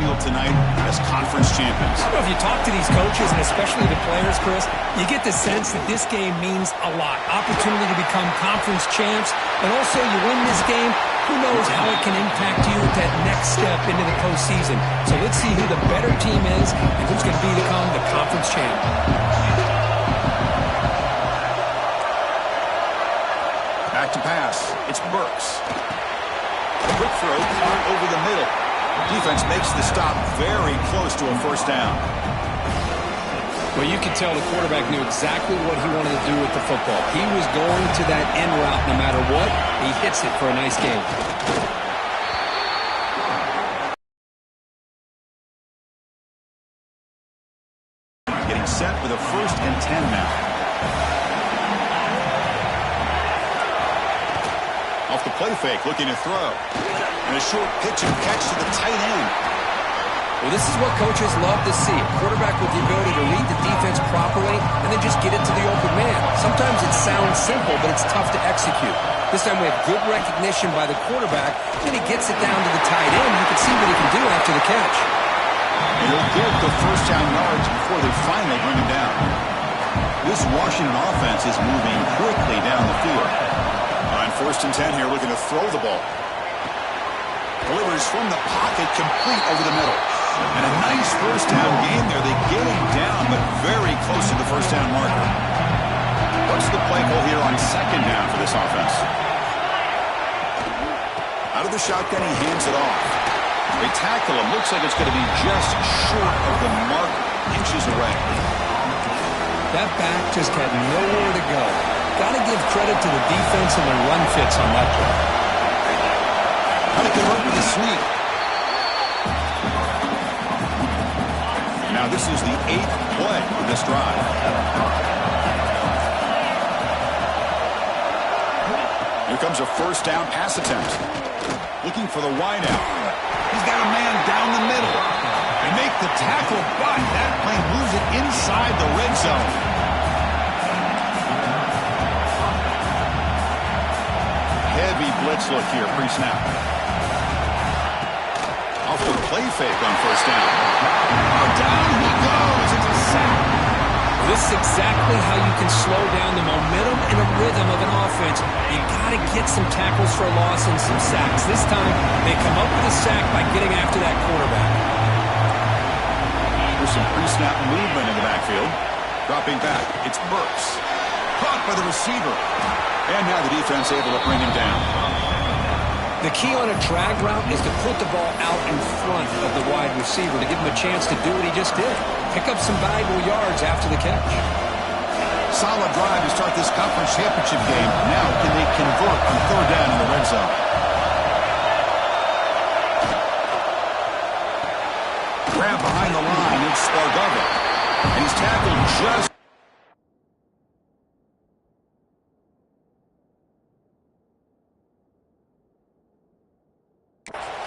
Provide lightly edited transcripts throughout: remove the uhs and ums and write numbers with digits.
field tonight as conference champions. I don't know if you talk to these coaches, and especially the players, Chris, you get the sense that this game means a lot. Opportunity to become conference champs, and also you win this game, who knows how it can impact you at that next step into the postseason. So let's see who the better team is and who's going to become the conference champ. Back to pass. It's Burks. A quick throw caught over the middle. Defense makes the stop very close to a first down. Well, you could tell the quarterback knew exactly what he wanted to do with the football. He was going to that end route no matter what. He hits it for a nice gain. Getting set with a 1st and 10 now. Off the play fake, looking to throw. And a short pitch and catch to the tight end. Well, this is what coaches love to see. A quarterback with the ability to read the defense properly and then just get it to the open man. Sometimes it sounds simple, but it's tough to execute. This time we have good recognition by the quarterback, and he gets it down to the tight end. You can see what he can do after the catch. And he'll get the first down yards before they finally bring him down. This Washington offense is moving quickly down the field. On 1st and 10 here, looking to throw the ball. Delivers from the pocket, complete over the middle. And a nice first down game there. They get him down, but very close to the first down marker. What's the play call here on 2nd down for this offense? Out of the shotgun, he hands it off. They tackle him. Looks like it's going to be just short of the mark, inches away. That back just had nowhere to go. Got to give credit to the defense and the run fits on that play. How to convert with a sweep. Now this is the 8th play on this drive. Here comes a first down pass attempt. Looking for the wideout. He's got a man down the middle. They make the tackle, but that play moves it inside the red zone. Heavy blitz look here, pre-snap. Off the play fake on first down. Oh, down he goes. It's a sack. This is exactly how you can slow down the momentum and the rhythm of an offense. You got to get some tackles for a loss and some sacks. This time, they come up with a sack by getting after that quarterback. There's some pre-snap movement in the backfield. Dropping back, it's Burks. Caught by the receiver. And now the defense able to bring him down. The key on a drag route is to put the ball out in front of the wide receiver to give him a chance to do what he just did. Pick up some valuable yards after the catch. Solid drive to start this conference championship game. Now can they convert on 3rd down in the red zone? Grab behind the line. It's Spargova. And he's tackled just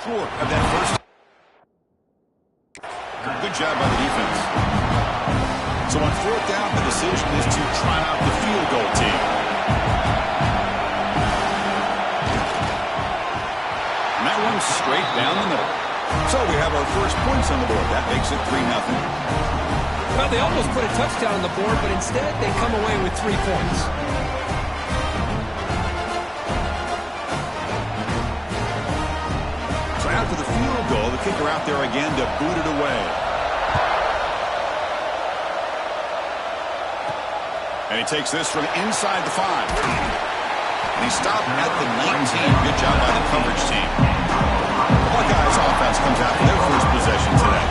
short of that first. Good job by the defense. So on 4th down, the decision is to try out the field goal team. And that one's straight down the middle. So we have our first points on the board. That makes it 3-0. Well, they almost put a touchdown on the board, but instead they come away with 3 points. So after the field goal, the kicker out there again to boot it away. And he takes this from inside the 5. And he stopped at the 19. Good job by the coverage team. The Buckeyes offense comes out for their first possession today.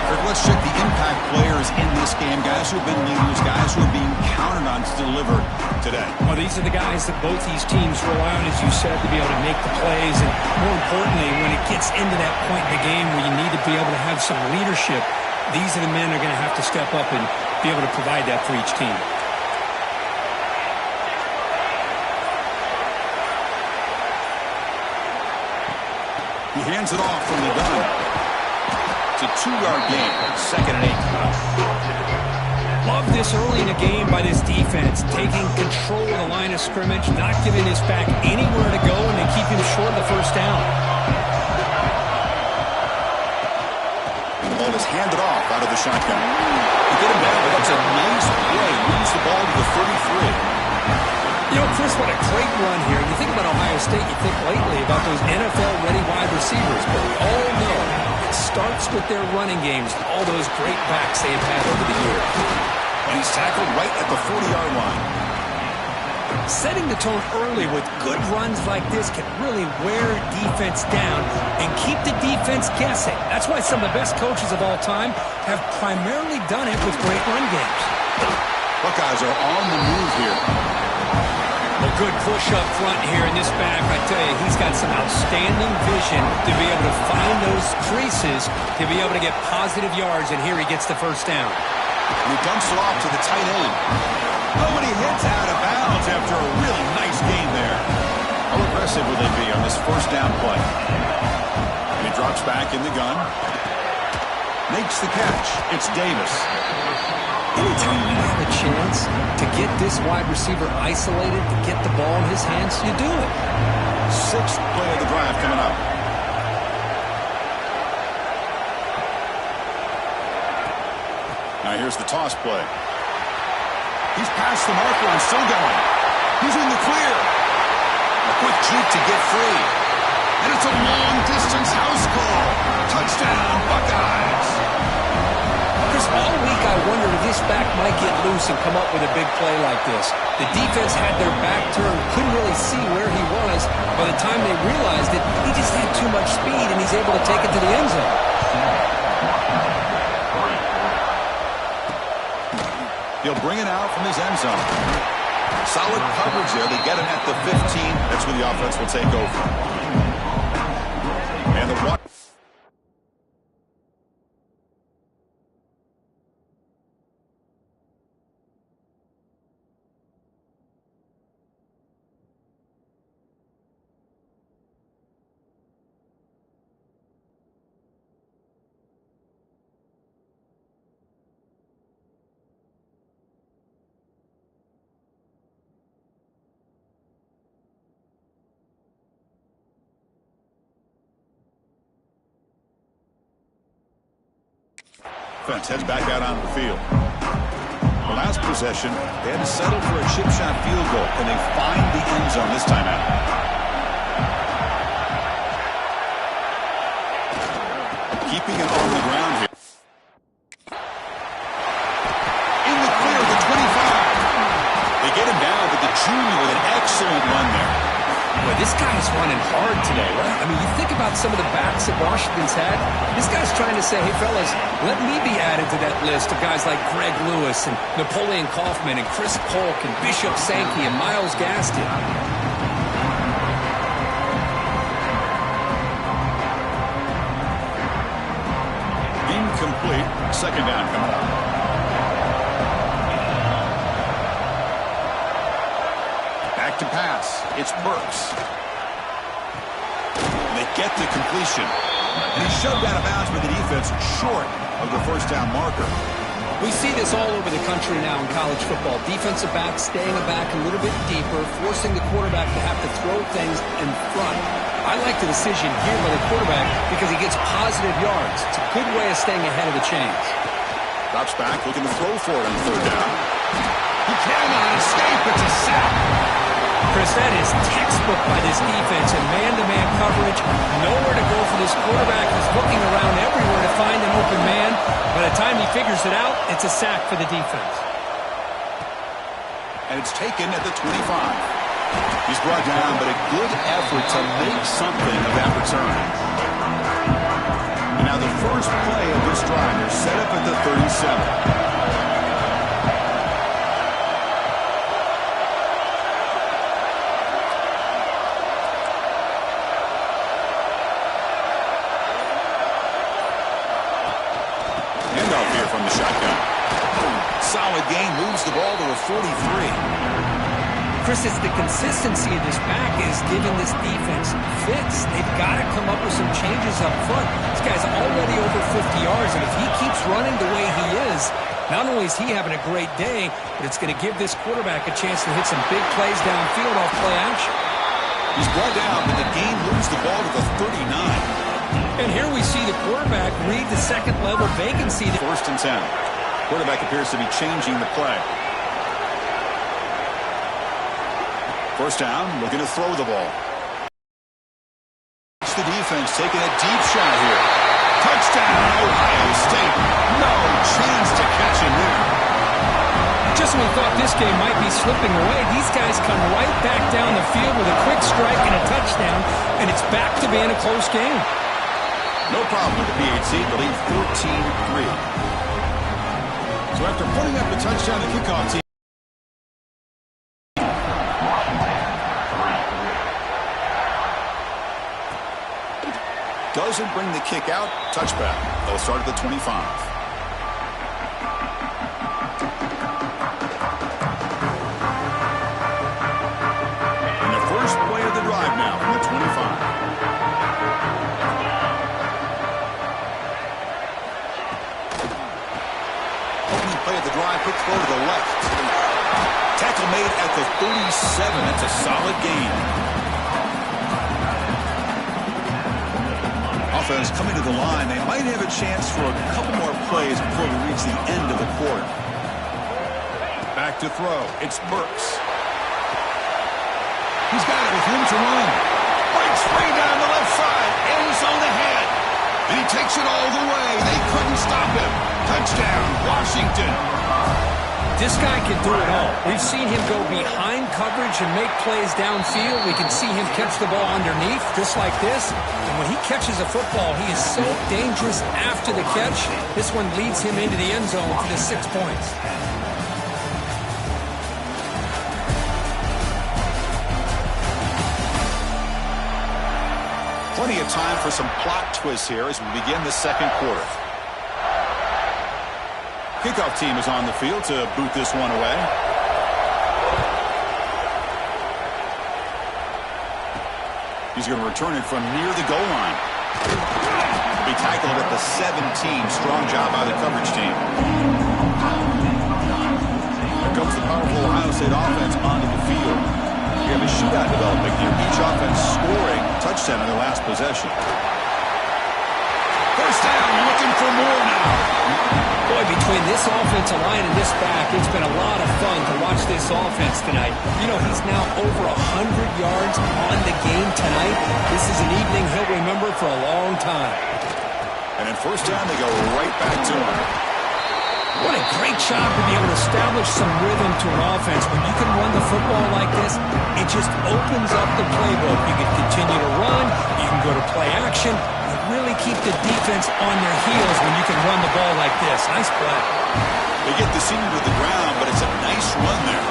Kirk, let's check the impact players in this game. Guys who have been leaders, guys who are being counted on to deliver today. Well, these are the guys that both these teams rely on, as you said, to be able to make the plays. And more importantly, when it gets into that point in the game where you need to be able to have some leadership, these are the men who are going to have to step up and be able to provide that for each team. He hands it off from the gun. It's a 2-yard gain, 2nd and 8. Love this early in the game by this defense, taking control of the line of scrimmage, not giving his back anywhere to go, and they keep him short of the first down. is handed off out of the shotgun. You get him down, but that's a nice play. Moves the ball to the 33. You know, Chris, what a great run here. You think about Ohio State, you think lately about those NFL-ready wide receivers, but we all know it starts with their running games, all those great backs they've had over the years. And he's tackled right at the 40-yard line. Setting the tone early with good runs like this can really wear defense down and keep the defense guessing. That's why some of the best coaches of all time have primarily done it with great run games. Buckeyes are on the move here. A good push up front here in this back. I tell you, he's got some outstanding vision to be able to find those creases, to be able to get positive yards, and here he gets the first down. And he dumps it off to the tight end. Oh, and he hits out of bounds after a really nice game there. How aggressive will they be on this first down play? And he drops back in the gun. Makes the catch. It's Davis. Anytime you have a chance to get this wide receiver isolated, to get the ball in his hands, you do it. Sixth play of the drive coming up. Now here's the toss play. He's past the marker and still going. He's in the clear. A quick juke to get free. And it's a long-distance house call. Touchdown, Buckeyes. Chris, all week I wondered if this back might get loose and come up with a big play like this. The defense had their back turned, couldn't really see where he was. By the time they realized it, he just had too much speed, and he's able to take it to the end zone. He'll bring it out from his end zone. Solid coverage there. They get him at the 15. That's where the offense will take over. And the one. Defense heads back out onto the field. The last possession, they had to settle for a chip shot field goal, and they find the end zone this time out. Keeping it on the ground here. In the clear, the 25. They get him down, but the junior with an excellent run there. Boy, this guy's running hard today, right? I mean, you think about some of the backs that Washington's had. This guy's trying to say, hey, fellas, let me be added to that list of guys like Greg Lewis and Napoleon Kaufman and Chris Polk and Bishop Sankey and Myles Gaston. Incomplete. Second down coming up. Back to pass. It's Burks. They get the completion. And he's shoved out of bounds by the defense short of the first down marker. We see this all over the country now in college football. Defensive backs staying back a little bit deeper, forcing the quarterback to have to throw things in front. I like the decision here by the quarterback because he gets positive yards. It's a good way of staying ahead of the chains. Drops back, looking to throw for it on third down. He cannot escape. It's a sack. Chris, that is textbook by this defense and man-to-man coverage. Nowhere to go for this quarterback. He's looking around everywhere to find an open man. By the time he figures it out, it's a sack for the defense. And it's taken at the 25. He's brought down, but a good effort to make something of that return. And now the first play of this drive, they're set up at the 37. From the shotgun. Solid gain, moves the ball to a 43. Chris, it's the consistency of this back is giving this defense fits. They've got to come up with some changes up front. This guy's already over 50 yards, and if he keeps running the way he is, not only is he having a great day, but it's going to give this quarterback a chance to hit some big plays downfield off play action. He's brought down, but the game moves the ball to the 39. And here we see the quarterback read the second-level vacancy. 1st and 10. Quarterback appears to be changing the play. 1st down, looking to throw the ball. The defense taking a deep shot here. Touchdown, Ohio State. No chance to catch him there. Just when we thought this game might be slipping away, these guys come right back down the field with a quick strike and a touchdown, and it's back to being a close game. No problem with the PHC, the lead 14-3. So after putting up a touchdown, the kickoff team doesn't bring the kick out. Touchback. They'll start at the 25. And the first play of the drive now from the 25. Opening play of the drive, quick throw to the left. Tackle made at the 37. That's a solid gain. Offense coming to the line. They might have a chance for a couple more plays before we reach the end of the quarter. Back to throw. It's Burks. He's got it with room to run. Breaks free down the left side. End zone ahead. And he takes it all the way. They couldn't stop him. Touchdown, Washington. This guy can do it all. We've seen him go behind coverage and make plays downfield. We can see him catch the ball underneath, just like this. And when he catches a football, he is so dangerous after the catch. This one leads him into the end zone for the 6 points. Plenty of time for some plot twists here as we begin the second quarter. Kickoff team is on the field to boot this one away. He's going to return it from near the goal line. Be tackled at the 17. Strong job by the coverage team. Here comes the powerful Ohio State offense onto the field. We have a shootout developing here. Each offense scoring a touchdown in their last possession. 1st down, looking for more now. Boy, between this offensive line and this back, it's been a lot of fun to watch this offense tonight. You know, he's now over 100 yards on the game tonight. This is an evening he'll remember for a long time. And in 1st down, they go right back to him. What a great job to be able to establish some rhythm to an offense. When you can run the football like this, it just opens up the playbook. You can continue to run. You can go to play action. Really keep the defense on their heels when you can run the ball like this. Nice play. They get the senior to the ground, but it's a nice run there.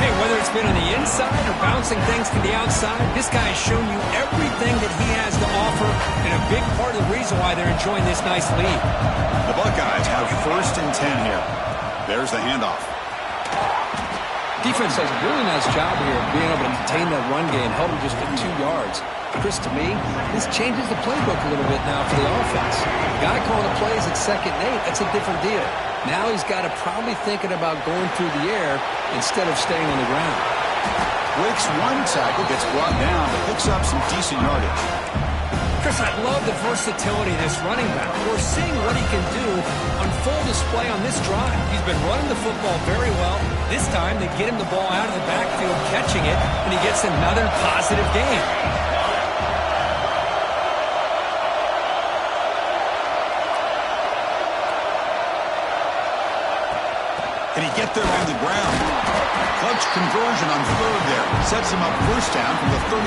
Hey, whether it's been on the inside or bouncing things to the outside, this guy has shown you everything that he has to offer, and a big part of the reason why they're enjoying this nice lead. The Buckeyes have 1st and 10 here. There's the handoff. Defense does a really nice job here of being able to contain that run game, held him just at 2 yards. Chris, to me, this changes the playbook a little bit now for the offense. Guy calling the plays at 2nd and 8, that's a different deal. Now he's got to probably thinking about going through the air instead of staying on the ground. Breaks one tackle, gets brought down, but picks up some decent yardage. Chris, I love the versatility of this running back. We're seeing what he can do on full display on this drive. He's been running the football very well. This time, they get him the ball out of the backfield, catching it, and he gets another positive gain. Can he get there on the ground? Clutch conversion on 3rd there. Sets him up 1st down from the 31.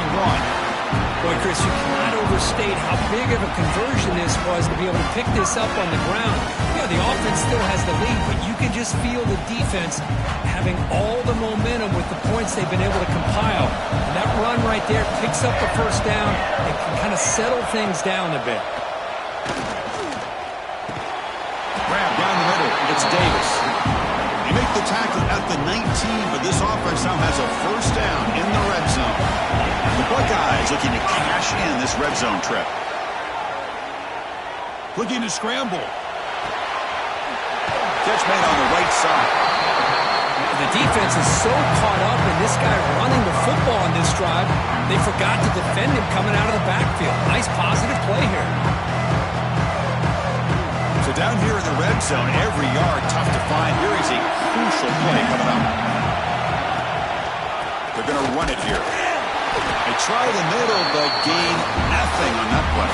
Boy, Chris, you cannot overstate how big of a conversion this was to be able to pick this up on the ground. Yeah, the offense still has the lead, but you can just feel the defense having all the momentum with the points they've been able to compile. And that run right there picks up the 1st down and can kind of settle things down a bit. Grab down the middle. It's Davis. They make the tackle at the 19, but this offense now has a 1st down in the red zone. The Buckeyes looking to cash in this red zone trip. Looking to scramble. Catch made on the right side. The defense is so caught up in this guy running the football on this drive, they forgot to defend him coming out of the backfield. Nice positive play here. So down here in the red zone, every yard tough to find. Here is a crucial play coming up. They're going to run it here. They try the middle, but gain nothing on that play.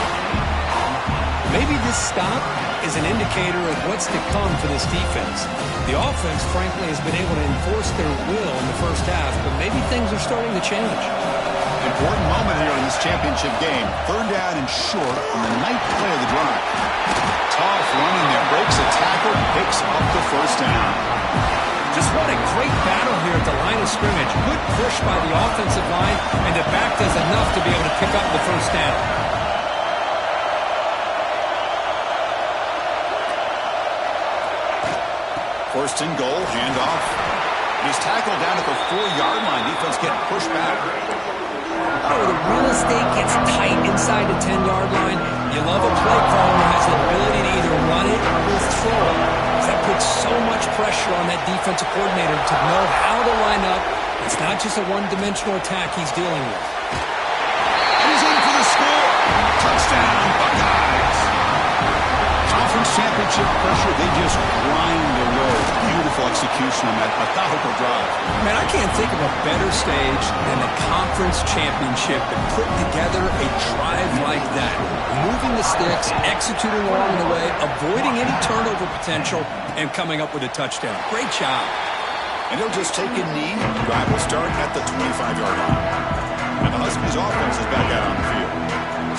Maybe this stop is an indicator of what's to come for this defense. The offense, frankly, has been able to enforce their will in the first half, but maybe things are starting to change. Important moment here in this championship game. 3rd down and short on the 9th play of the drive. Tough running there. Breaks a tackle, picks up the 1st down. Just what a great battle here at the line of scrimmage. Good push by the offensive line, and the back does enough to be able to pick up the 1st down. First and goal, handoff. He's tackled down at the 4-yard line. Defense getting pushed back. Oh, the real estate gets tight inside the 10-yard line. You love a play caller who has the ability to either run it or throw it. That puts so much pressure on that defensive coordinator to know how to line up. It's not just a one-dimensional attack he's dealing with. He's in for the score. Touchdown, Buckeyes. Conference championship pressure, they just grind away. Beautiful execution on that methodical drive. Man, I can't think of a better stage than the conference championship to put together a drive like that. Moving the sticks, executing along the way, avoiding any turnover potential, and coming up with a touchdown. Great job. And he'll just take a knee. Drive will start at the 25-yard line. And the Huskies offense is back out on the field.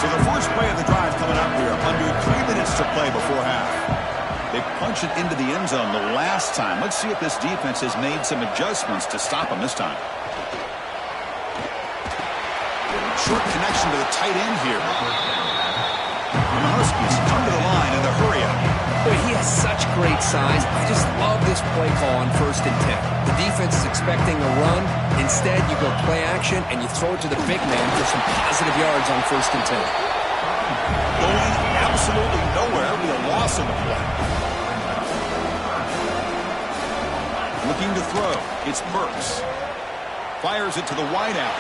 So the first play of the drive coming up here, under 3 minutes to play before half. They punch it into the end zone the last time. Let's see if this defense has made some adjustments to stop them this time. Short connection to the tight end here. And the Huskies come to the line in the hurry up. Boy, he has such great size. I just love this play call on 1st and 10. The defense is expecting a run. Instead, you go play action, and you throw it to the big man for some positive yards on 1st and 10. Going absolutely nowhere. It'll be a loss in the play. Looking to throw. It's Burks. Fires it to the wideout.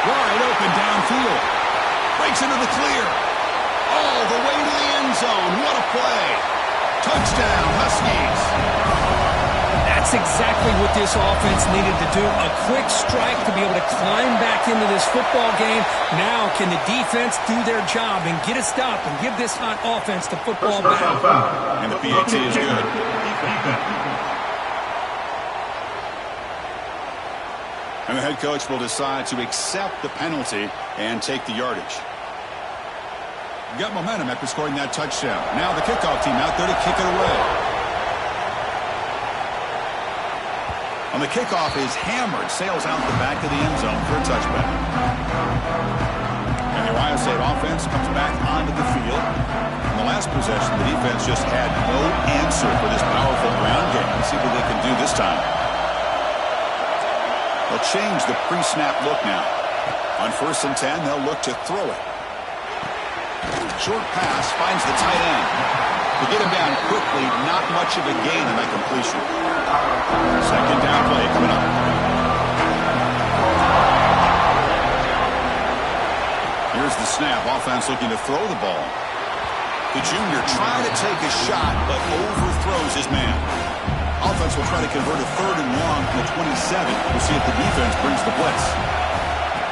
Wide open downfield. Breaks into the clear. All the way to the end zone. What a play. Touchdown, Huskies. That's exactly what this offense needed to do. A quick strike to be able to climb back into this football game. Now can the defense do their job and get a stop and give this hot offense the football back? And the PAT is good. And the head coach will decide to accept the penalty and take the yardage. Got momentum after scoring that touchdown. Now the kickoff team out there to kick it away. On the kickoff is hammered, sails out the back of the end zone for a touchback. And the Ohio State offense comes back onto the field. In the last possession, the defense just had no answer for this powerful ground game. Let's see what they can do this time. They'll change the pre-snap look now. On 1st and 10, they'll look to throw it. Short pass finds the tight end. To get him down quickly, not much of a gain in that completion. 2nd down play coming up. Here's the snap. Offense looking to throw the ball. The junior trying to take a shot, but overthrows his man. Offense will try to convert a 3rd and long from the 27. We'll see if the defense brings the blitz.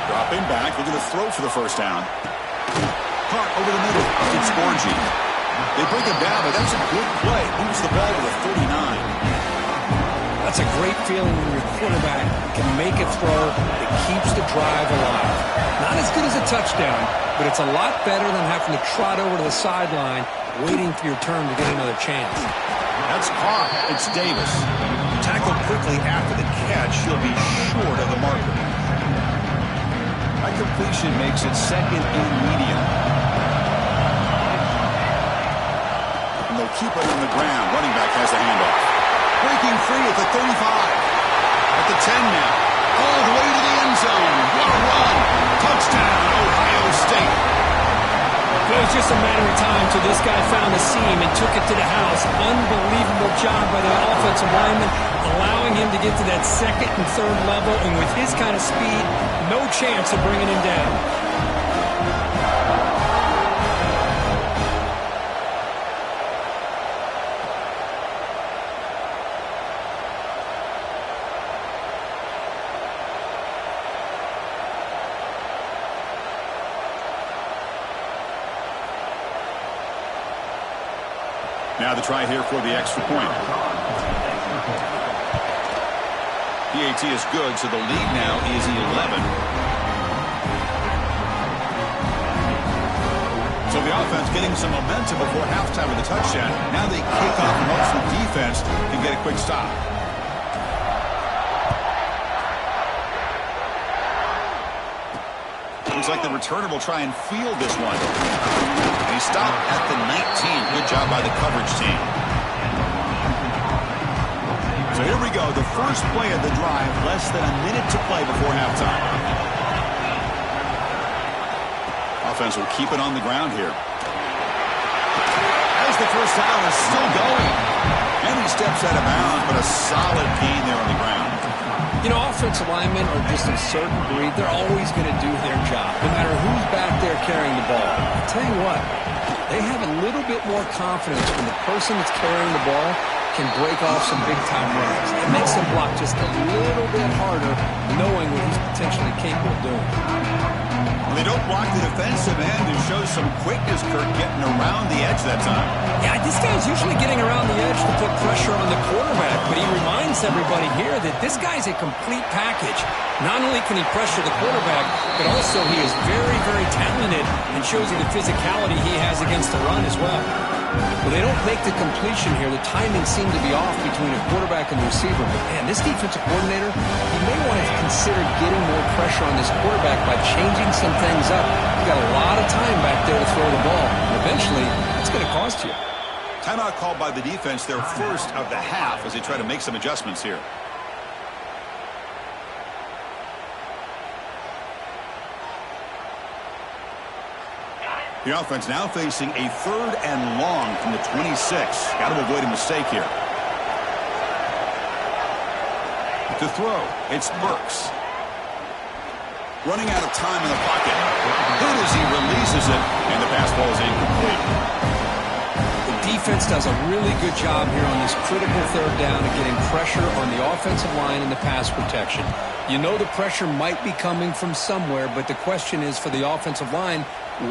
Dropping back, looking to throw for the 1st down. Caught over the middle. It's Orgy. They bring him down, but that's a good play. Moves the ball to the 39. That's a great feeling when your quarterback can make a throw that keeps the drive alive. Not as good as a touchdown, but it's a lot better than having to trot over to the sideline, waiting for your turn to get another chance. That's caught. It's Davis. Tackled quickly after the catch. He'll be short of the marker. That completion makes it 2nd and medium. And they'll keep it on the ground. Running back has the handoff. Breaking free at the 35. At the 10 now. All the way to the end zone. What a run. Touchdown, Ohio State. It was just a matter of time till this guy found the seam team and took it to the house. Unbelievable job by the offensive lineman, allowing him to get to that second and third level, and with his kind of speed, no chance of bringing him down. Now the try here for the extra point. PAT is good, so the lead now is 11. So the offense getting some momentum before halftime with the touchdown. Now they kick off and hopefully the defense can get a quick stop. Looks like the returner will try and field this one. And he stopped at the 19. Good job by the coverage team. So here we go, the first play of the drive, less than a minute to play before halftime. Offense will keep it on the ground here. As the first down is still going. And he steps out of bounds, but a solid gain there on the ground. You know, offensive linemen are just a certain breed. They're always going to do their job, no matter who's back there carrying the ball. I'll tell you what, they have a little bit more confidence when the person that's carrying the ball can break off some big-time runs. It makes them block just a little bit harder, knowing what he's potentially capable of doing. Well, they don't block the defensive end. It shows some quickness, Kurt, getting around the edge that time. Yeah, this guy's usually getting around the edge to put pressure on the quarterback, but he reminds everybody here that this guy's a complete package. Not only can he pressure the quarterback, but also he is very, very talented and shows you the physicality he has against the run as well. Well, they don't make the completion here. The timing seemed to be off between a quarterback and the receiver. But, man, this defensive coordinator, he may want to consider getting more pressure on this quarterback by changing some things up. You've got a lot of time back there to throw the ball. And eventually, it's going to cost you. Timeout called by the defense, their first of the half, as they try to make some adjustments here. The offense now facing a 3rd and long from the 26. Got to avoid a mistake here. To throw, it's Burks. Running out of time in the pocket. Good as he releases it, and the pass ball is incomplete. The defense does a really good job here on this critical 3rd down of getting pressure on the offensive line and the pass protection. You know the pressure might be coming from somewhere, but the question is for the offensive line,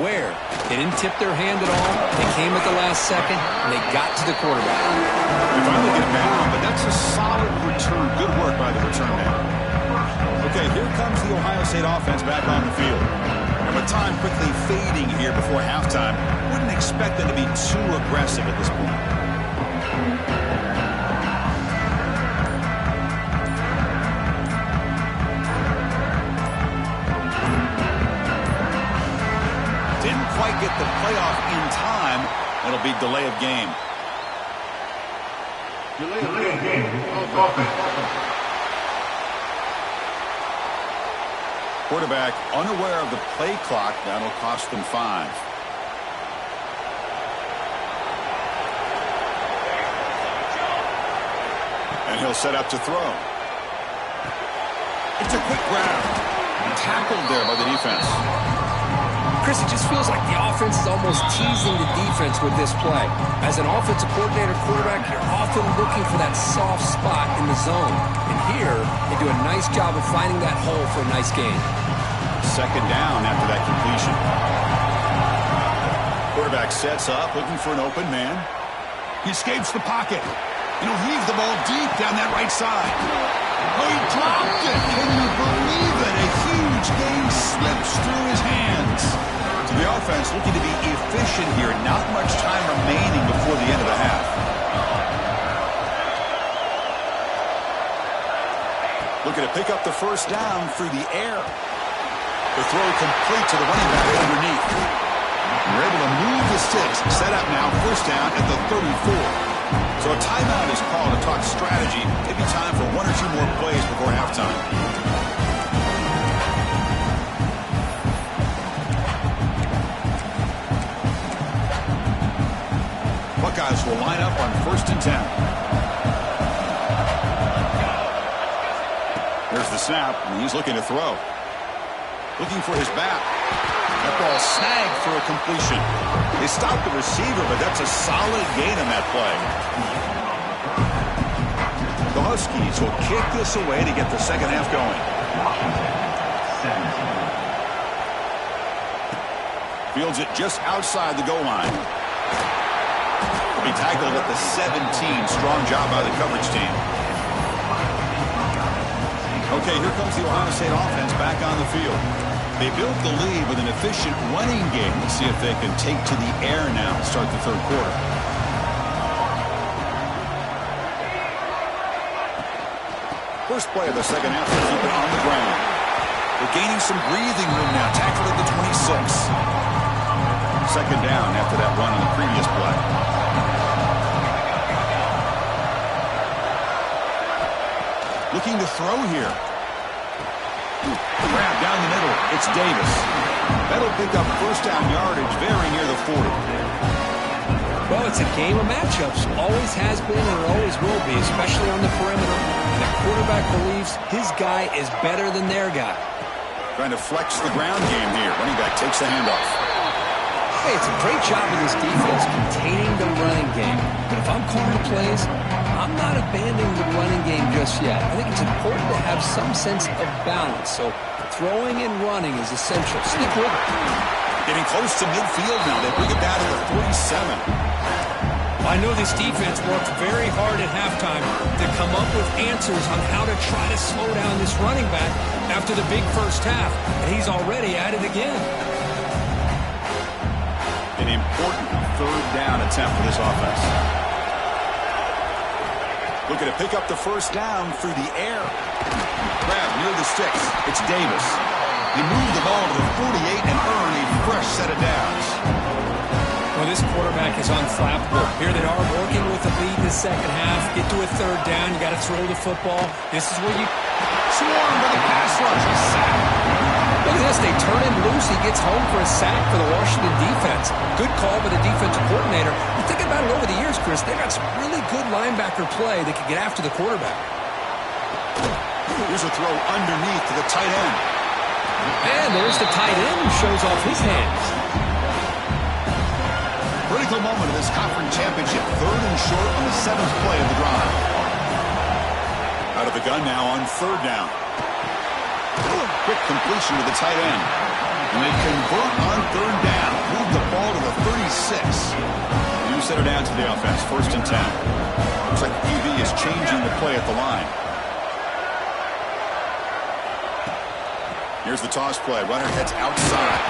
where? They didn't tip their hand at all. They came at the last second, and they got to the quarterback. They finally get down, but that's a solid return. Good work by the return man. Okay, here comes the Ohio State offense back on the field. And with time quickly fading here before halftime, wouldn't expect them to be too aggressive at this point. Didn't quite get the playoff in time. It'll be delay of game. Delay of game. Offense. Quarterback unaware of the play clock. That'll cost them 5. And he'll set up to throw. It's a quick grab. Tackled there by the defense. Chris, it just feels like the offense is almost teasing the defense with this play. As an offensive coordinator quarterback, you're often looking for that soft spot in the zone. And here, they do a nice job of finding that hole for a nice gain. 2nd down after that completion. Quarterback sets up, looking for an open man. He escapes the pocket. And he'll heave the ball deep down that right side. Oh, he dropped it. Can you believe it? A huge gain slips through his hands. So the offense looking to be efficient here. Not much time remaining before the end of the half. Looking to pick up the first down through the air. The throw complete to the running back underneath. We're able to move the sticks. Set up now, first down at the 34. So a timeout is called to talk strategy. Maybe time for 1 or 2 more plays before halftime. Buckeyes will line up on 1st and 10. There's the snap, and he's looking to throw. Looking for his back. That ball snagged for a completion. They stopped the receiver, but that's a solid gain on that play. The Huskies will kick this away to get the second half going. Fields it just outside the goal line. Will be tackled at the 17. Strong job by the coverage team. Okay, here comes the Ohio State offense back on the field. They built the lead with an efficient running game. Let's see if they can take to the air now to start the third quarter. First play of the second half, they keep it on the ground. They're gaining some breathing room now. Tackled at the 26. Second down after that run on the previous play. Looking to throw here. Grab down the middle. It's Davis. That'll pick up first down yardage very near the 40. Well, it's a game of matchups. Always has been and always will be, especially on the perimeter. And the quarterback believes his guy is better than their guy. Trying to flex the ground game here. Running back takes the handoff. Hey, it's a great job of this defense containing the running game. But if I'm calling plays, I'm not abandoning the running game just yet. I think it's important to have some sense of balance. So throwing and running is essential. Stick with it. Getting close to midfield now. They bring it down to the 47. I know this defense worked very hard at halftime to come up with answers on how to try to slow down this running back after the big first half. And he's already at it again. An important third down attempt for this offense. Looking to pick up the first down through the air. Grab near the sticks. It's Davis. He moved the ball to the 48 and earned a fresh set of downs. Well, this quarterback is unflappable. Here they are working with the lead in the second half. Get to a third down. You got to throw the football. This is where you swarm by the pass rush. He's sacked. Look at this. They turn him loose. He gets home for a sack for the Washington defense. Good call by the defensive coordinator. You think about it over the years, Chris, they got some really good linebacker play that can get after the quarterback. Here's a throw underneath to the tight end. And there's the tight end who shows off his hands. Critical moment of this conference championship. Third and short on the 7th play of the drive. Out of the gun now on third down. Quick completion to the tight end. And they convert on third down. Move the ball to the 36. New center down to the offense. 1st and 10. Looks like the QB is changing the play at the line. Here's the toss play. Runner heads outside.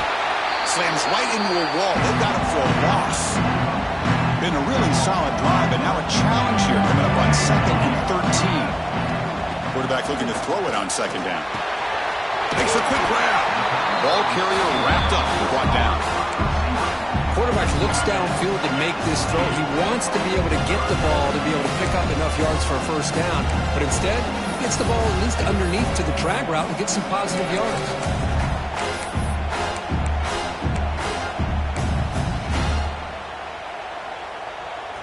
Slams right into a wall. They've got him for a loss. Been a really solid drive, but now a challenge here coming up on 2nd and 13. Quarterback looking to throw it on 2nd down. Makes a quick grab. Ball carrier wrapped up and brought down. Quarterback looks downfield to make this throw. He wants to be able to get the ball to be able to pick up enough yards for a first down. But instead, he gets the ball at least underneath to the drag route and gets some positive yards.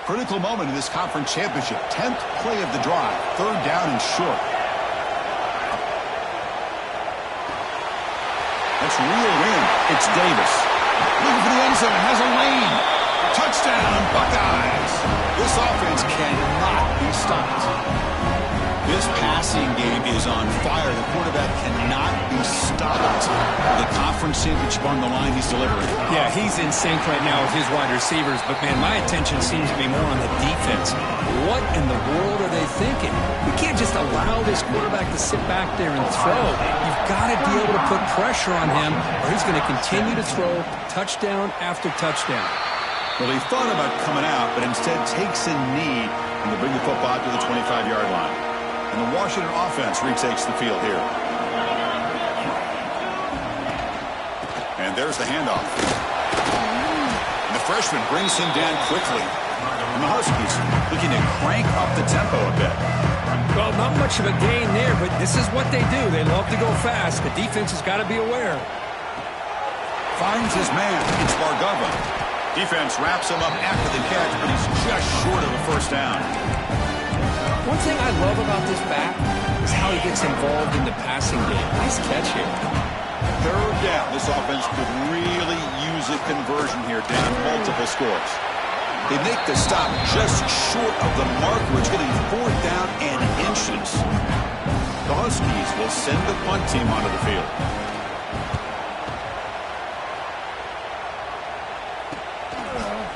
Critical moment in this conference championship. 10th play of the drive. Third down and short. That's reeled in. It's Davis. Looking for the end zone. Has a lane. Touchdown, Buckeyes. This offense cannot be stopped. This passing game is on fire. The quarterback cannot be stopped. The conference championship on the line, he's delivering. Yeah, he's in sync right now with his wide receivers. But, man, my attention seems to be more on the defense. What in the world are they thinking? We can't just allow this quarterback to sit back there and throw. You've got to be able to put pressure on him, or he's going to continue to throw touchdown after touchdown. Well, he thought about coming out, but instead takes a knee and to bring the football to the 25-yard line. And the Washington offense retakes the field here. And there's the handoff. And the freshman brings him down quickly. And the Huskies looking to crank up the tempo a bit. Well, not much of a gain there, but this is what they do. They love to go fast. The defense has got to be aware. Finds his man. It's Bargava. Defense wraps him up after the catch, but he's just short of a first down. One thing I love about this back is how he gets involved in the passing game. Nice catch here. Third down. This offense could really use a conversion here, down multiple scores. They make the stop just short of the mark, where it's getting fourth down and inches. The Huskies will send the punt team onto the field.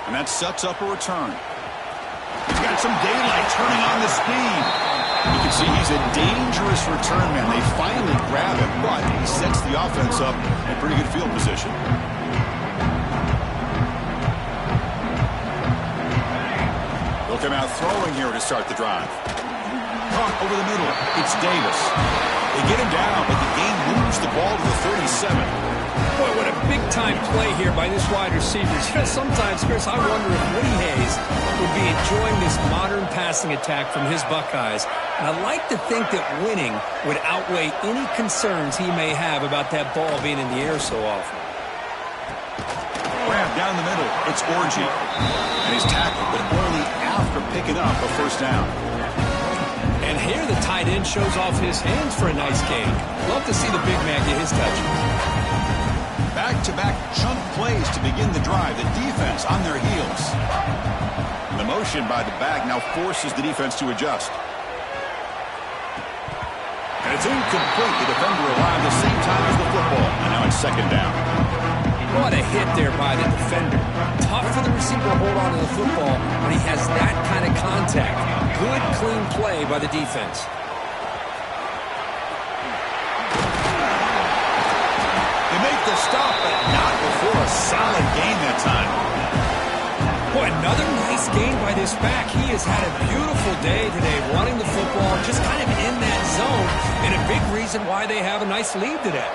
And that sets up a return. He's got some daylight, turning on the speed. You can see he's a dangerous return man. They finally grab him, but he sets the offense up in pretty good field position. They'll come out throwing here to start the drive. Caught over the middle. It's Davis. They get him down, but the game moves the ball to the 37. Boy, what a big-time play here by this wide receiver. You know, sometimes, Chris, I wonder if Woody Hayes would be enjoying this modern passing attack from his Buckeyes. And I'd like to think that winning would outweigh any concerns he may have about that ball being in the air so often. Grab down the middle. It's Orgy. And he's tackled, but only after picking up a first down. And here the tight end shows off his hands for a nice gain. Love to see the big man get his touch. Back-to-back chunk plays to begin the drive. The defense on their heels. The motion by the back now forces the defense to adjust. And it's incomplete. The defender arrived at the same time as the football. And now it's second down. What a hit there by the defender. Tough for the receiver to hold on to the football when he has that kind of contact. Good, clean play by the defense. They make the stop, but not before a solid gain that time. Boy, another nice gain by this back. He has had a beautiful day today running the football, just kind of in that zone, and a big reason why they have a nice lead today.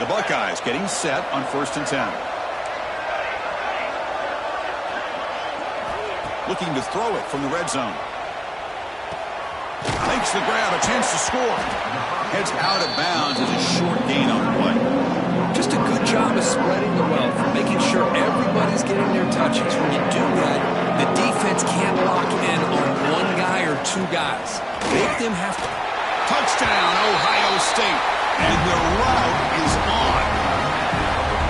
The Buckeyes getting set on 1st and 10. Looking to throw it from the red zone. Makes the grab, a chance to score. Heads out of bounds as a short gain on the play. Just a good job of spreading the wealth, making sure everybody's getting their touches. When you do that, the defense can't lock in on one guy or two guys. Make them have to. Touchdown, Ohio State. And the route is on.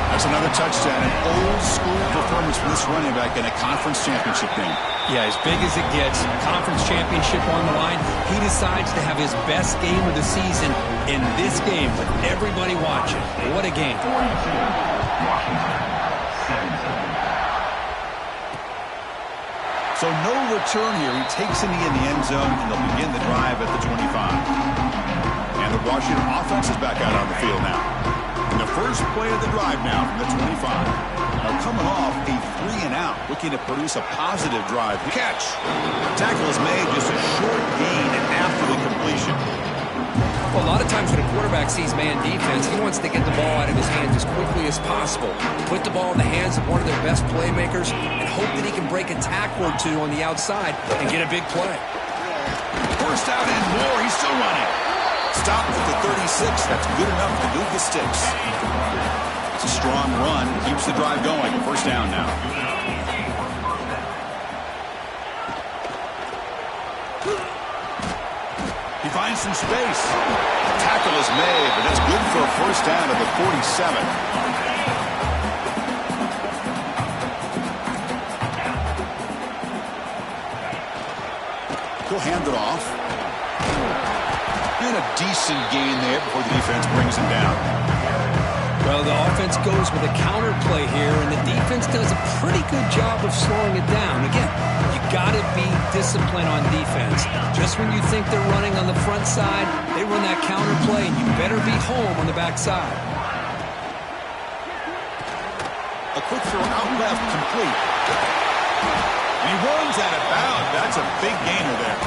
That's another touchdown. An old-school performance from this running back in a conference championship game. Yeah, as big as it gets, conference championship on the line, he decides to have his best game of the season in this game with everybody watching. What a game. So no return here. He takes in the end zone, and they'll begin the drive at the 25. And the Washington offense is back out on the field now. And the first play of the drive now from the 25. Now coming off a 3-and-out, looking to produce a positive drive. Catch. Tackle is made, just a short gain after the completion. Well, a lot of times when a quarterback sees man defense, he wants to get the ball out of his hands as quickly as possible. Put the ball in the hands of one of their best playmakers and hope that he can break a tackle or two on the outside and get a big play. First out and more. He's still running. Stopped at the 36. That's good enough to move the sticks. It's a strong run. Keeps the drive going. First down now. He finds some space. The tackle is made, but that's good for a first down at the 47. He'll hand it off. And a decent gain there before the defense brings him down. Well, the offense goes with a counter play here, and the defense does a pretty good job of slowing it down. Again, you got to be disciplined on defense. Just when you think they're running on the front side, they run that counter play, and you better be home on the back side. A quick throw out left, complete. And he runs out of bounds. That's a big gainer there.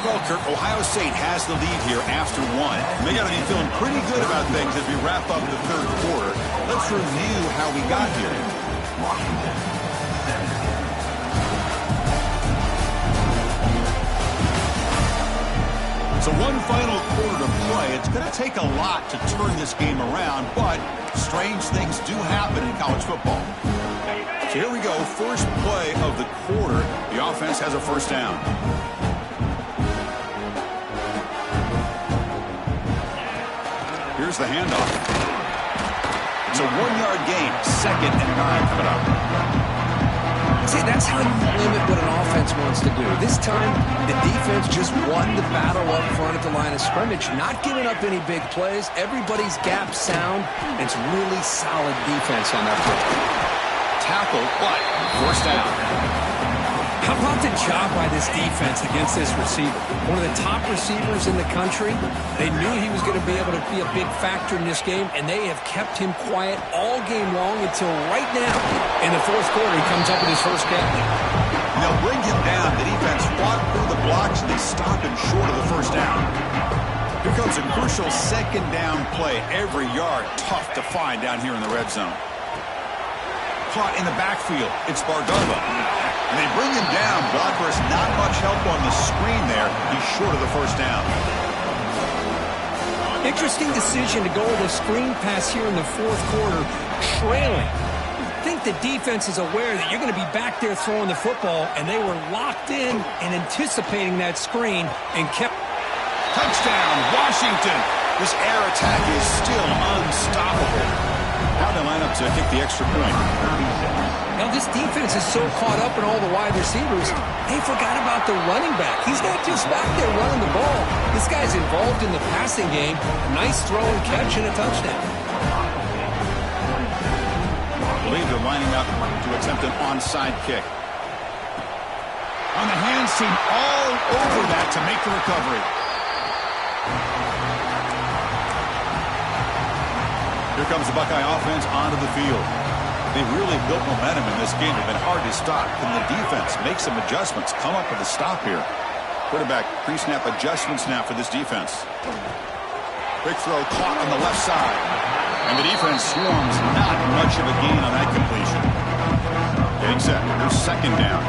Well, Kirk, Ohio State has the lead here after one. They got to be feeling pretty good about things as we wrap up the third quarter. Let's review how we got here. So one final quarter to play. It's going to take a lot to turn this game around, but strange things do happen in college football. So here we go, first play of the quarter. The offense has a first down. Here's the handoff. It's a 1-yard gain, 2nd and 9 coming up. See, that's how you limit what an offense wants to do. This time, the defense just won the battle up front at the line of scrimmage, not giving up any big plays. Everybody's gap sound, and it's really solid defense on that play. Tackle, but first down. How about the job by this defense against this receiver? One of the top receivers in the country. They knew he was going to be able to be a big factor in this game, and they have kept him quiet all game long until right now. In the fourth quarter, he comes up with his first catch. They'll bring him down. The defense fought through the blocks, and they stop him short of the first down. Here comes a crucial 2nd down play. Every yard tough to find down here in the red zone. Caught in the backfield. It's Bardova. And they bring him down. Blockers not much help on the screen there. He's short of the first down. Interesting decision to go with a screen pass here in the fourth quarter, trailing. I think the defense is aware that you're going to be back there throwing the football, and they were locked in and anticipating that screen and kept. Touchdown, Washington. This air attack is still unstoppable. How they line up to kick the extra point. Now, this defense is so caught up in all the wide receivers, they forgot about the running back. He's not just back there running the ball. This guy's involved in the passing game. A nice throw and catch and a touchdown. I believe they're lining up to attempt an onside kick. On the hands team, all over that to make the recovery. Here comes the Buckeye offense onto the field. They really built momentum in this game. They've been hard to stop. Can the defense make some adjustments? Come up with a stop here. Quarterback pre-snap adjustments now for this defense. Quick throw caught on the left side. And the defense swarms. Not much of a gain on that completion. Getting set. Here's 2nd down.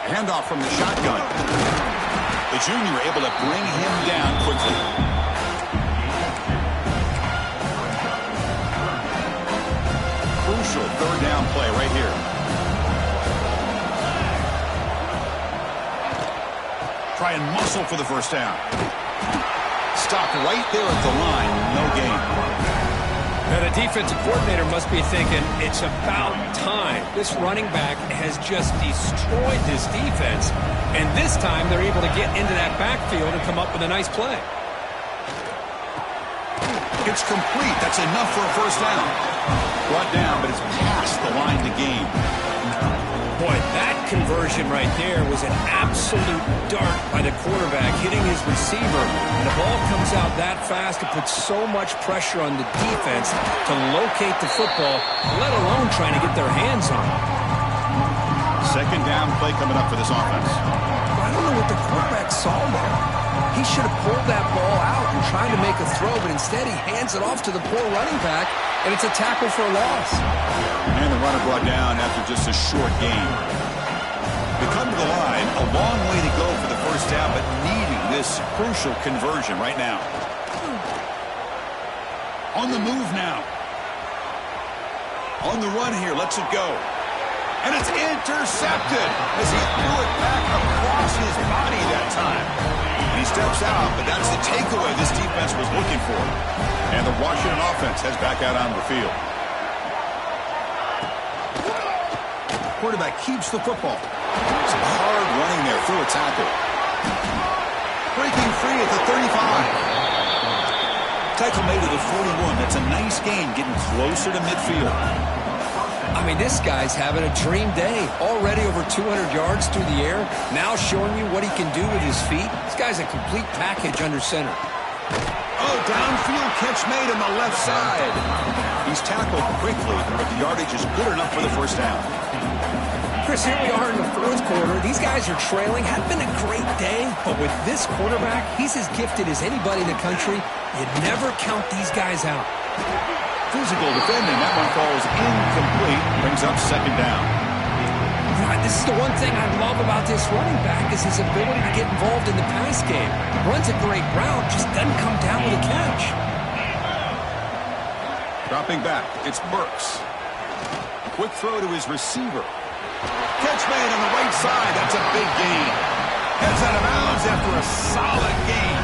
Handoff from the shotgun. The junior able to bring him down quickly. Crucial 3rd down play right here. Try and muscle for the first down. Stopped right there at the line. No gain. Now, the defensive coordinator must be thinking, it's about time. This running back has just destroyed this defense, and this time they're able to get into that backfield and come up with a nice play. It's complete. That's enough for a first down. Brought down, but it's past the line to gain. Boy, that conversion right there was an absolute dart by the quarterback, hitting his receiver. And the ball comes out that fast. It puts so much pressure on the defense to locate the football, let alone trying to get their hands on it. 2nd down play coming up for this offense. I don't know what the quarterback saw there. He should have pulled that ball out and tried to make a throw, but instead he hands it off to the poor running back, and it's a tackle for a loss. And the runner brought down after just a short gain. They come to the line, a long way to go for the first down, but needing this crucial conversion right now. On the move now. On the run here, lets it go. And it's intercepted as he threw it back across his body that time. And he steps out, but that's the takeaway this defense was looking for. And the Washington offense heads back out on the field. Quarterback keeps the football. Some hard running there through a tackle. Breaking free at the 35. Tackle made at the 41. That's a nice gain, getting closer to midfield. I mean, this guy's having a dream day. Already over 200 yards through the air. Now showing you what he can do with his feet. This guy's a complete package under center. Oh, downfield catch made on the left side. He's tackled quickly, but the yardage is good enough for the first down. Chris, here we are in the fourth quarter. These guys are trailing. Had been a great day, but with this quarterback, he's as gifted as anybody in the country. You never count these guys out. physical defending. That one falls incomplete. Brings up second down. This is the one thing I love about this running back is his ability to get involved in the pass game. Runs a great route, just doesn't come down with a catch. Dropping back, it's Burks. Quick throw to his receiver. Catch made on the right side. That's a big gain. Heads out of bounds after a solid gain.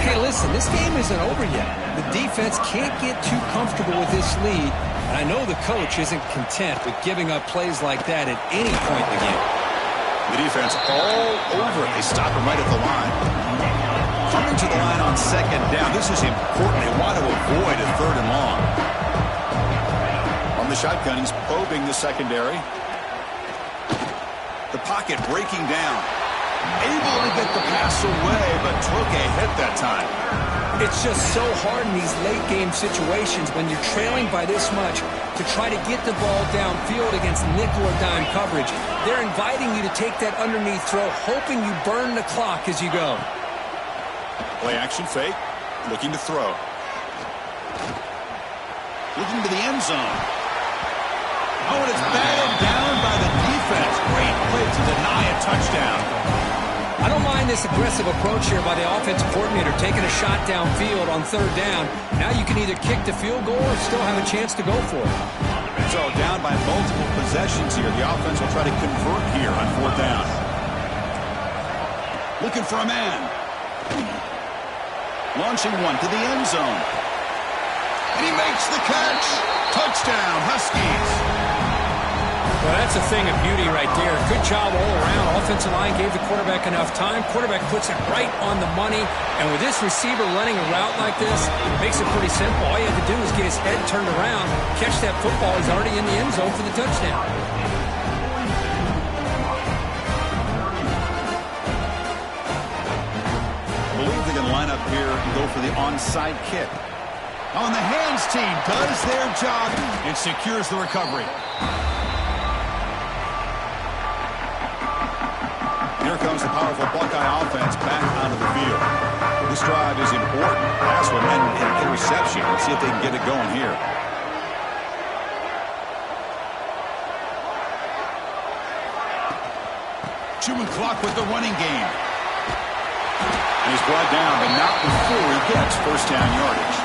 Hey, listen, this game isn't over yet. The defense can't get too comfortable with this lead, and I know the coach isn't content with giving up plays like that at any point in the game. The defense all over it. They stop him right at the line. Coming to the line on second down. This is important. They want to avoid a third and long. On the shotgun, he's probing the secondary. The pocket breaking down. Able to get the pass away, but took a hit that time. It's just so hard in these late game situations when you're trailing by this much to try to get the ball downfield against nickel or dime coverage. They're inviting you to take that underneath throw, hoping you burn the clock as you go. Play action fake, looking to throw. Looking to the end zone. Oh, and it's batted down by the defense. Great play to deny a touchdown. I don't mind this aggressive approach here by the offensive coordinator, taking a shot downfield on third down. Now you can either kick the field goal or still have a chance to go for it. So down by multiple possessions here. The offense will try to convert here on fourth down. Looking for a man. Launching one to the end zone. And he makes the catch. Touchdown, Huskies. Well, that's a thing of beauty right there. Good job all around. Offensive line gave the quarterback enough time. Quarterback puts it right on the money. And with this receiver running a route like this, it makes it pretty simple. All you have to do is get his head turned around, catch that football. He's already in the end zone for the touchdown. I believe they're going to line up here and go for the onside kick. On the hands team does their job and secures the recovery. Here comes the powerful Buckeye offense back onto the field. This drive is important. Pass one and an interception. Let's see if they can get it going here. Chewing clock with the running game. And he's brought down, but not before he gets first down yardage.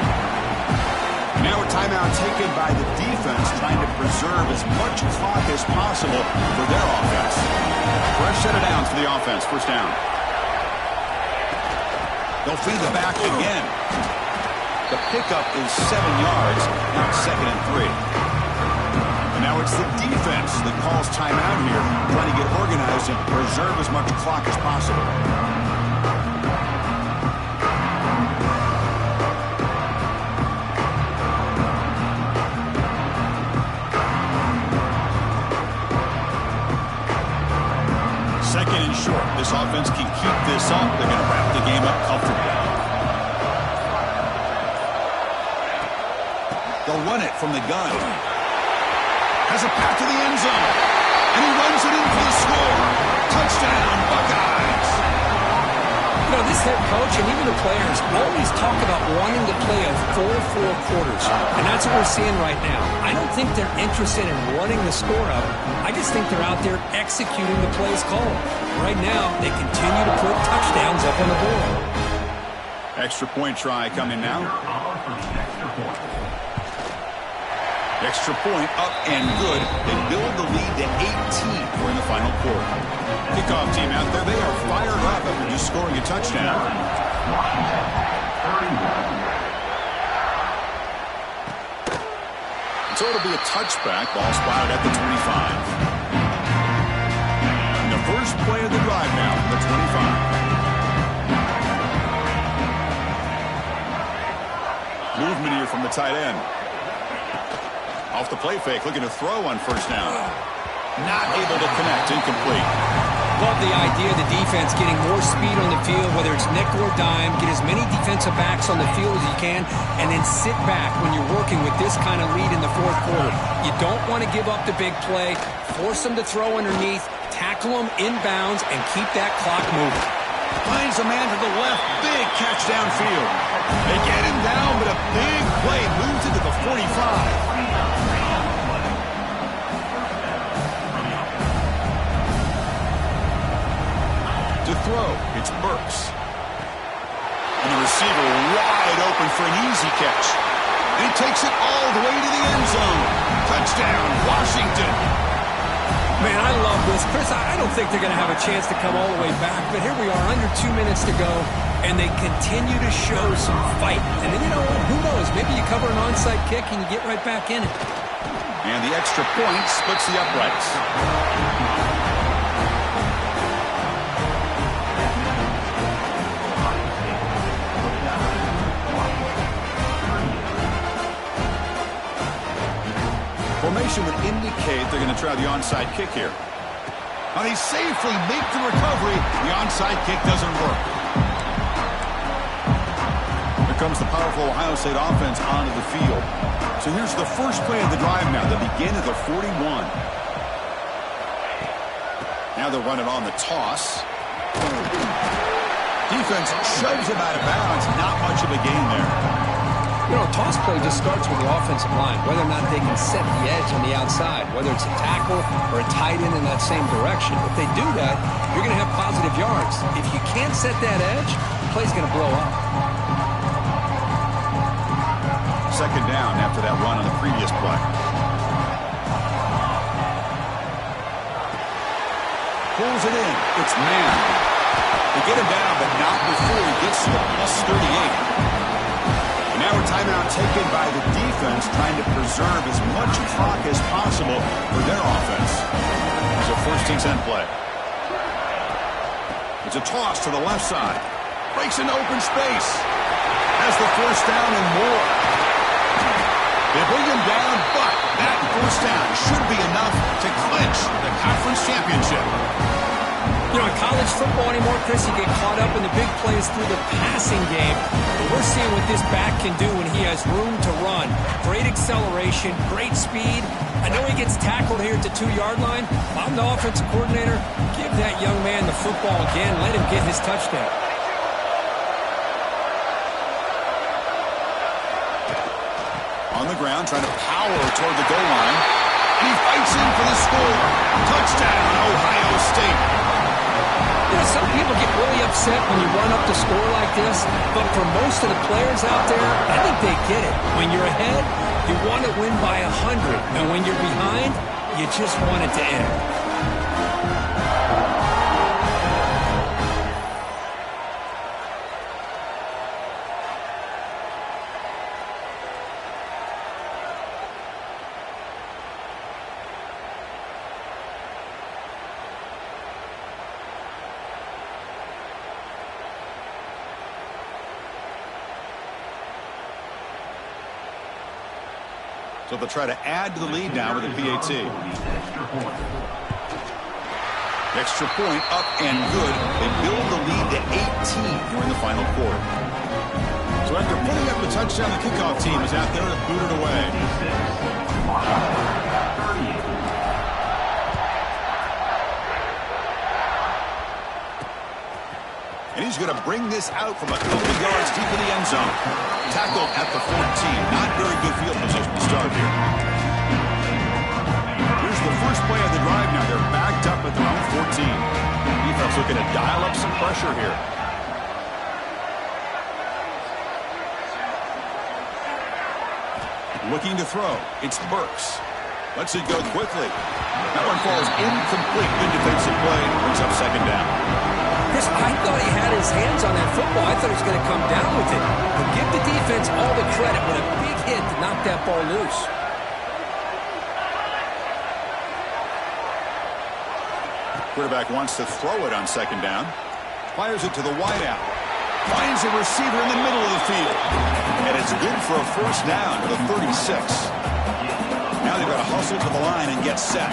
Now a timeout taken by the defense, trying to preserve as much clock as possible for their offense. Fresh set of downs for the offense. First down. They'll feed the back again. The pickup is 7 yards. Now it's 2nd and 3. And now it's the defense that calls timeout here, trying to get organized and preserve as much clock as possible. Second and short. This offense can keep this up. They're going to wrap the game up comfortably. They'll run it from the gun. Has a pass to the end zone. And he runs it in for the score. Touchdown, Buckeyes. You know, this head coach and even the players always talk about wanting to play a full 4 quarters. And that's what we're seeing right now. I don't think they're interested in running the score up. I just think they're out there executing the plays called. Right now, they continue to put touchdowns up on the board. Extra point try coming now. Extra point up and good. They build the lead to 18 for in the final quarter. Kickoff team out there. They are fired up after just scoring a touchdown. So it'll be a touchback. Ball spotted at the 25. And the first play of the drive now, the 25. Movement here from the tight end. Off the play fake, looking to throw on first down. Not able to connect, incomplete. Love the idea of the defense getting more speed on the field, whether it's nickel or dime, get as many defensive backs on the field as you can, and then sit back when you're working with this kind of lead in the fourth quarter. You don't want to give up the big play, force them to throw underneath, tackle them inbounds, and keep that clock moving. Finds a man to the left. Big catch downfield. They get him down, but a big play moves into the 45. To throw, it's Burks. And the receiver wide open for an easy catch. And he takes it all the way to the end zone. Touchdown, Washington. Man, I love this. Chris, I don't think they're going to have a chance to come all the way back, but here we are, under 2 minutes to go, and they continue to show some fight. And then, you know, who knows? Maybe you cover an onside kick and you get right back in it. And the extra point splits the uprights. Formation would indicate they're going to try the onside kick here. And they safely make the recovery. The onside kick doesn't work. Here comes the powerful Ohio State offense onto the field. So here's the first play of the drive now. They begin at the 41. Now they'll run it on the toss. Defense shoves him out of bounds. Not much of a gain there. You know, a toss play just starts with the offensive line, whether or not they can set the edge on the outside, whether it's a tackle or a tight end in that same direction. If they do that, you're going to have positive yards. If you can't set that edge, the play's going to blow up. Second down after that run on the previous play. Pulls it in. It's man. They get him down, but not before he gets to the +38. Now a timeout taken by the defense, trying to preserve as much clock as possible for their offense. It's a first and 10 play. It's a toss to the left side. Breaks into open space. Has the first down and more. They bring him down, but that first down should be enough to clinch the conference championship. You know, in college football anymore, Chris, you get caught up in the big plays through the passing game. But we're seeing what this back can do when he has room to run. Great acceleration, great speed. I know he gets tackled here at the 2-yard line. If I'm the offensive coordinator, give that young man the football again. Let him get his touchdown. On the ground, trying to power toward the goal line. And he fights in for the score. Touchdown, Ohio State. You know, some people get really upset when you run up the score like this, but for most of the players out there, I think they get it. When you're ahead, you want to win by 100, and when you're behind, you just want it to end. So they'll try to add to the lead now with a PAT. Extra point up and good. They build the lead to 18 here in the final quarter. So after putting up a touchdown, the kickoff team is out there to boot it away. And he's going to bring this out from a couple of yards deep in the end zone. Tackled at the 14. Not very good field position to start here. Here's the first play of the drive now. They're backed up at their own 14. Defense looking to dial up some pressure here. Looking to throw. It's Burks. Lets it go quickly. That one falls incomplete. Good defensive play. Brings up second down. Chris, I thought he had his hands on that football. I thought he was going to come down with it. But give the defense all the credit with a big hit to knock that ball loose. Quarterback wants to throw it on second down. Fires it to the wideout. Finds a receiver in the middle of the field. And it's good for a first down to the 36. Now they've got to hustle to the line and get set.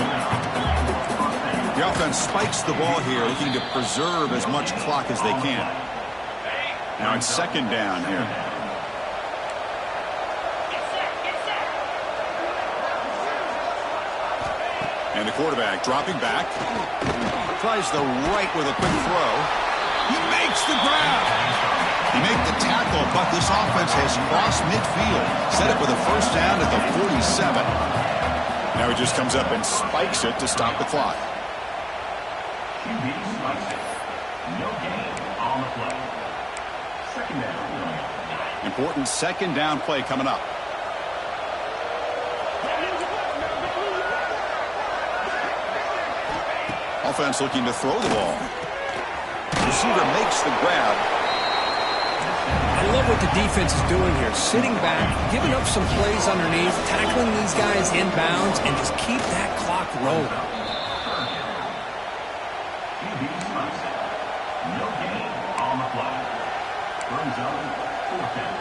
The offense spikes the ball here, looking to preserve as much clock as they can. Now it's second down here. And the quarterback dropping back. Tries the right with a quick throw. He makes the grab. He made the tackle, but this offense has crossed midfield. Set up with a first down at the 47. Now he just comes up and spikes it to stop the clock. CFB Dynast. No gain on the play. Second down. Important second down play coming up. Offense looking to throw the ball. Receiver makes the grab. I love what the defense is doing here. Sitting back, giving up some plays underneath, tackling these guys inbounds, and just keep that clock rolling. CFB Dynast. No gain on the play. Third zone, fourth down.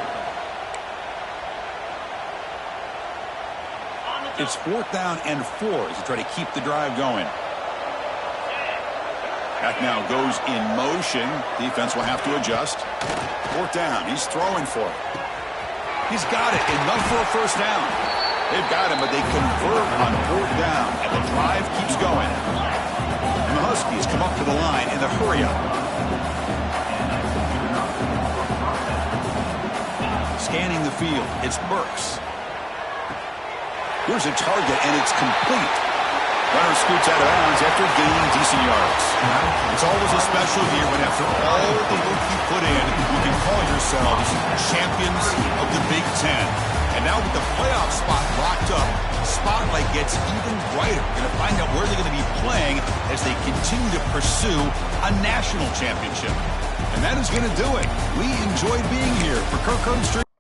It's 4th down and 4 as they try to keep the drive going. Back now goes in motion. Defense will have to adjust. 4th down. He's throwing for it. He's got it. Enough for a first down. They've got him, but they convert on 4th down, and the drive keeps going. And the Huskies come up to the line in the hurry-up. Scanning the field. It's Burks. Here's a target, and it's complete. Runner scoots out of bounds after gaining decent yards. It's always a special year when after all the work you put in, you can call yourselves champions of the Big Ten. And now with the playoff spot locked up, spotlight gets even brighter. We're going to find out where they're going to be playing as they continue to pursue a national championship. And that is going to do it. We enjoyed being here. For Kirk Herbstreit.